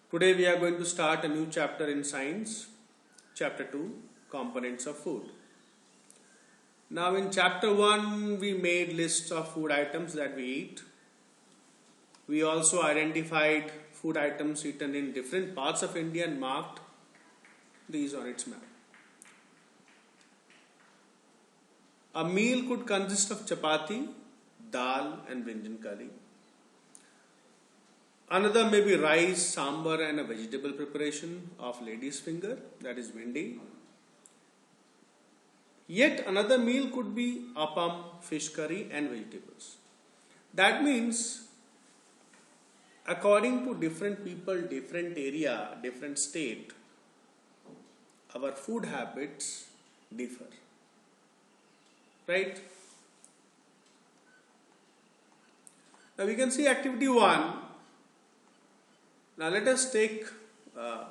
Today we are going to start a new chapter in science, chapter 2, components of food. Now in chapter 1 we made lists of food items that we eat. We also identified food items eaten in different parts of India and marked these on its map. A meal could consist of chapati, dal and brinjan curry. Another may be rice, sambar and a vegetable preparation of lady's finger, that is vendi. Yet another meal could be appam, fish curry and vegetables. That means according to different people, different area, different state, our food habits differ. Right? Now we can see activity 1. Now let us take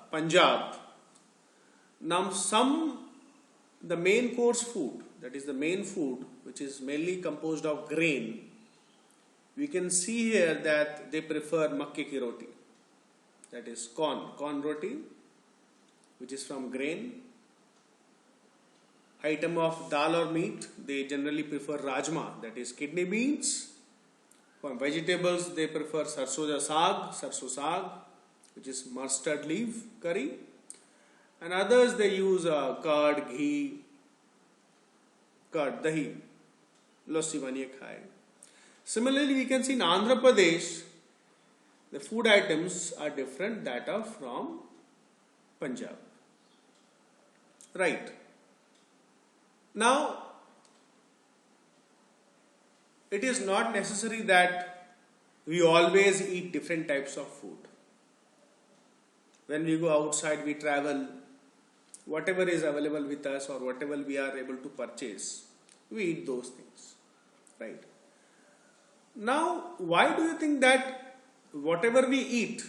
Punjab. Now the main course food, that is the main food which is mainly composed of grain. We can see here that they prefer makke ki roti, that is corn roti, which is from grain. Item of dal or meat, they generally prefer rajma, that is kidney beans. For vegetables, they prefer sarso saag, which is mustard leaf curry. And others they use curd, ghee, dahi, lassi baniye khaye. Similarly, we can see in Andhra Pradesh, the food items are different that are from Punjab. Right. Now, it is not necessary that we always eat different types of food. When we go outside, we travel, whatever is available with us or whatever we are able to purchase, we eat those things. Right? Now, why do you think that whatever we eat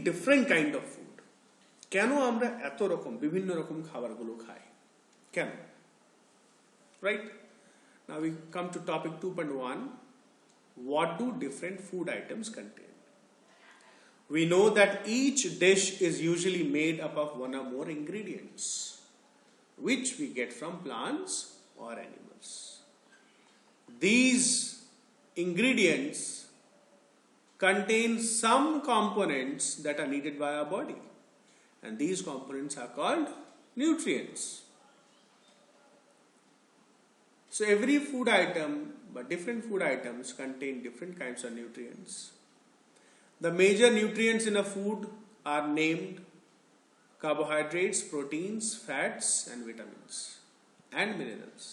different kind of food? কেন আমরা এত রকম বিভিন্ন রকম খাবারগুলো খাই? কেন? Right? Now we come to topic 2.1. What do different food items contain? We know that each dish is usually made up of one or more ingredients, which we get from plants or animals. These ingredients contain some components that are needed by our body, and these components are called nutrients. So every food item, but different food items contain different kinds of nutrients. The major nutrients in a food are named carbohydrates, proteins, fats and vitamins and minerals.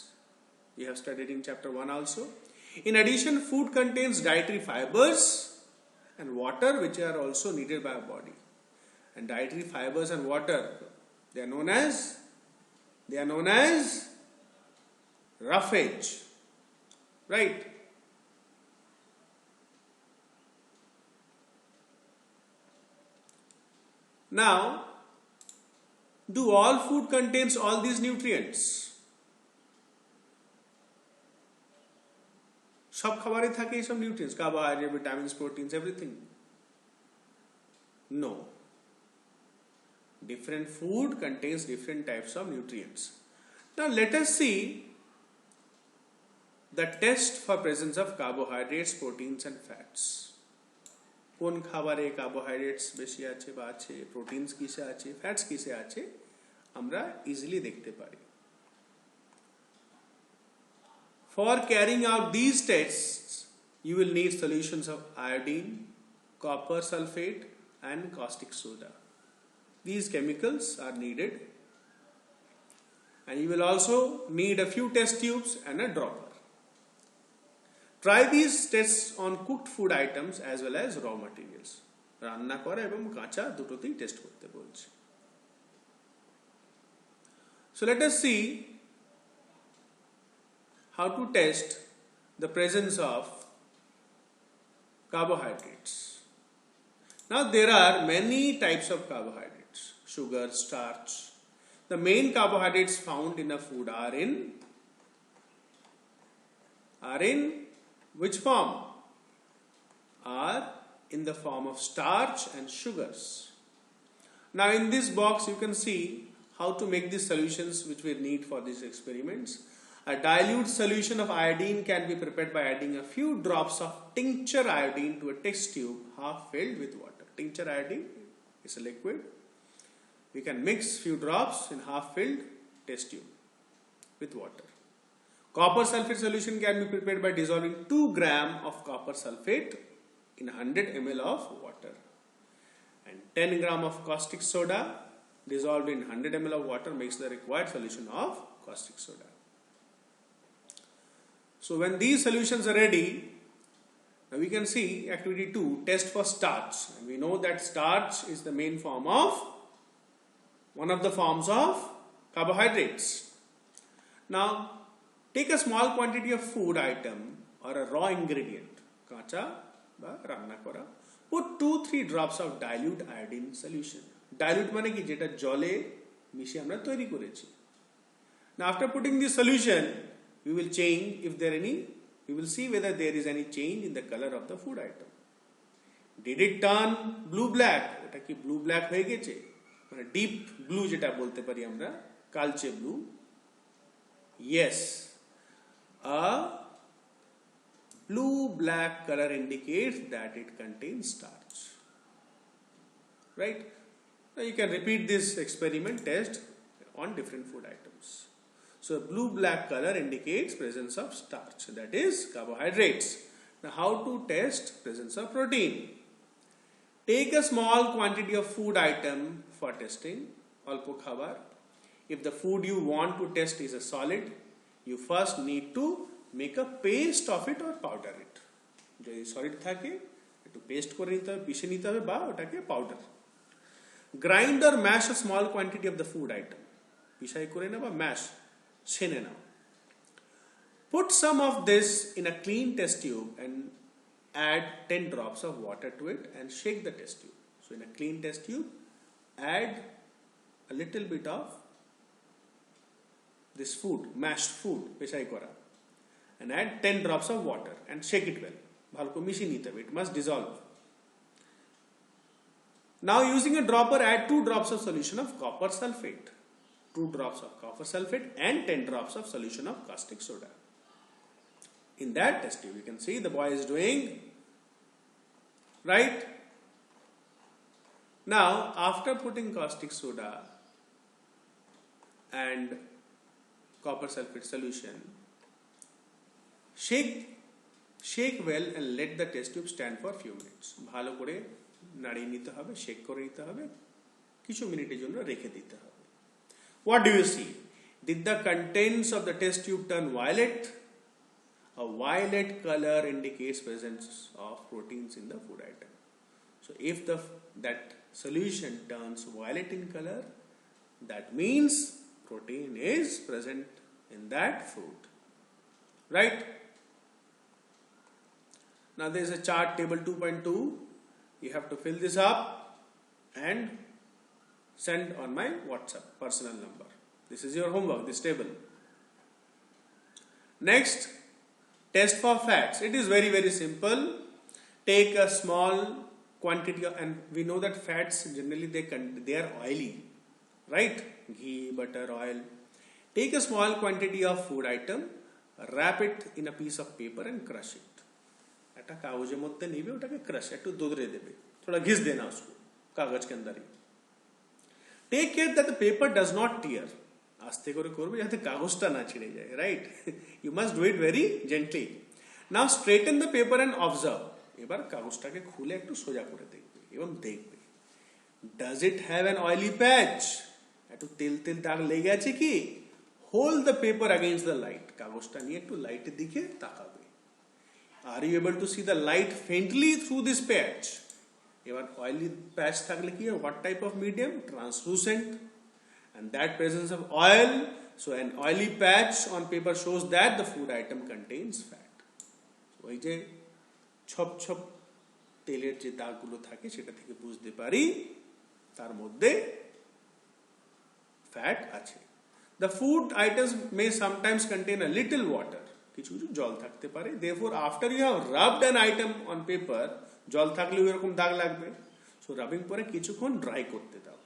We have studied in chapter 1 also. In addition, food contains dietary fibers and water, which are also needed by our body. And dietary fibers and water, they are known as roughage. Right? Now, do all food contains all these nutrients? সব খাবারে থাকে এইসব nutrients, carbohydrates, vitamins, proteins, everything? No. Different food contains different types of nutrients. Now let us see the test for presence of carbohydrates, proteins and fats. কোন খাবারে carbohydrates বেশি আছে বা আছে, প্রোটিনস কিসে আছে, ফ্যাটস কিসে আছে আমরা ইজিলি দেখতে পারি. For carrying out these tests, you will need solutions of iodine, copper sulfate and caustic soda. These chemicals are needed, and you will also need a few test tubes and a dropper. Try these tests on cooked food items as well as raw materials. রান্না করা এবং কাঁচা দুটোতেই test করতে বলছে. So let us see how to test the presence of carbohydrates. Now there are many types of carbohydrates: sugar, starch. The main carbohydrates found in a food are in which form? Are in the form of starch and sugars. Now in this box you can see how to make these solutions which we need for these experiments. A dilute solution of iodine can be prepared by adding a few drops of tincture iodine to a test tube half filled with water. Tincture iodine is a liquid. We can mix few drops in half filled test tube with water. Copper sulfate solution can be prepared by dissolving 2 grams of copper sulfate in 100 ml of water. And 10 grams of caustic soda dissolved in 100 ml of water makes the required solution of caustic soda. So when these solutions are ready, now we can see activity 2, test for starch. And we know that starch is the main form of, one of the forms of carbohydrates. Now take a small quantity of food item or a raw ingredient, kacha ba ranna kora, put 2-3 drops of dilute iodine solution. Dilute মানে কি যেটা জলে মিশিয়ে আমরা তৈরি করেছি. Now after putting this solution, we will change we will see whether there is any change in the color of the food item. Did it turn blue black? এটা কি blue black হয়ে গেছে? মানে deep blue যেটা বলতে পারি আমরা, কালচে blue. Yes. A blue-black color indicates that it contains starch. Right? Now you can repeat this experiment test on different food items. So blue-black color indicates presence of starch, that is carbohydrates. Now how to test presence of protein? Take a small quantity of food item for testing, alpo khabar. If the food you want to test is a solid, you first need to make a paste of it or powder it. যদি solid থাকে একটু paste করে নিতে হবে, পিষে নিতে হবে বা ওটাকে powder. Grind or mash a small quantity of the food item, পিষাই করে নাও বা ম্যাশ ছেনে নাও. Put some of this in a clean test tube and add 10 drops of water to it and shake the test tube. So in a clean test tube, add a little bit of this food, mashed food, pesai kora, and add 10 drops of water and shake it well. Bhalo ko mishi nite hobe, it must dissolve. Now using a dropper, add 2 drops of solution of copper sulfate, 2 drops of copper sulfate and 10 drops of solution of caustic soda. In that test tube, you can see the boy is doing right. Now after putting caustic soda and copper sulfate solution, shake well and let the test tube stand for few minutes. ভালো করে নাড়িয়ে নিতে হবে, shake করে নিতে হবে, কিছু মিনিটের জন্য রেখে দিতে হবে. What do you see? Did the contents of the test tube turn violet? A violet color indicates presence of proteins in the food item. So if that solution turns violet in color, that means protein is present in that food. Right? Now there is a chart, table 2.2. You have to fill this up and send on my WhatsApp personal number. This is your homework, this table. Next, test for fats. It is very, very simple. Take a small quantity of, and we know that fats generally they are oily, right? Ghee, butter, oil. Take a small quantity of food item, wrap it in a piece of paper and crush it. একটা কাগজের মধ্যে নিবে, ওটাকে crush একটু দুধরে দেবে, थोड़ा घिस देना उसको कागज के अंदर ही. Take care that the paper does not tear. আস্তে করে করবে যাতে কাগজটা না ছিঁড়ে যায়, right? You must do it very gently. Now straighten the paper and observe. এবার কাগজটাকে খুলে একটু সোজা করে দেখবে এবং দেখবে, does it have an oily patch? একটু তেল তেল দাগ লেগে আছে কি? Hold the paper against the light. কাগজটা নিয়ে একটু লাইটের দিকে তাকাবে. Are you able to see the light faintly through this patch? এবার oily patch থাকলে কি, what type of medium? Translucent. And that presence of oil, so an oily patch on paper shows that the food item contains fat. ওই যে ছপ ছপ তেলের যে দাগগুলো থাকে সেটা থেকে বুঝতে পারি তার মধ্যে ফ্যাট আছে. The food items may sometimes contain a little water. কিছু কিছু জল থাকতে পারে. Therefore, after you have rubbed an item on paper, জল থাকলেও এরকম দাগ লাগবে. So rubbing পরে কিছুক্ষণ ড্রাই করতে দাও.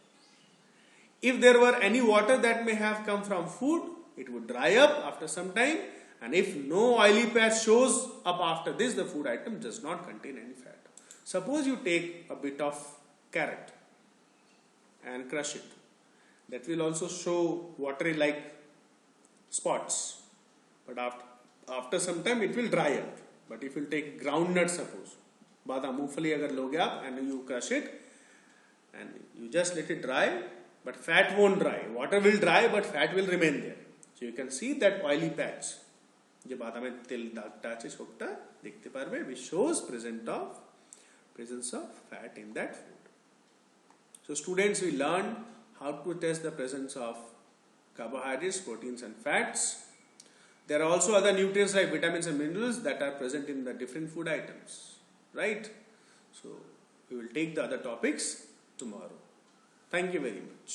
If there were any water that may have come from food, it would dry up after some time, and if no oily patch shows up after this, the food item does not contain any fat. Suppose you take a bit of carrot and crush it. That will also show watery like spots, but after some time it will dry up. But if you take groundnut, suppose badam मूंगफली अगर लोगे आप and you crush it and you just let it dry, but fat won't dry. Water will dry, but fat will remain there. So you can see that oily patch. যে বাদামের তেল দাগটা আছে ছোপটা দেখতে পারবে, which shows presence of fat in that food. So students, we learned how to test the presence of carbohydrates, proteins and fats. There are also other nutrients like vitamins and minerals that are present in the different food items, right? So we will take the other topics tomorrow. Thank you very much.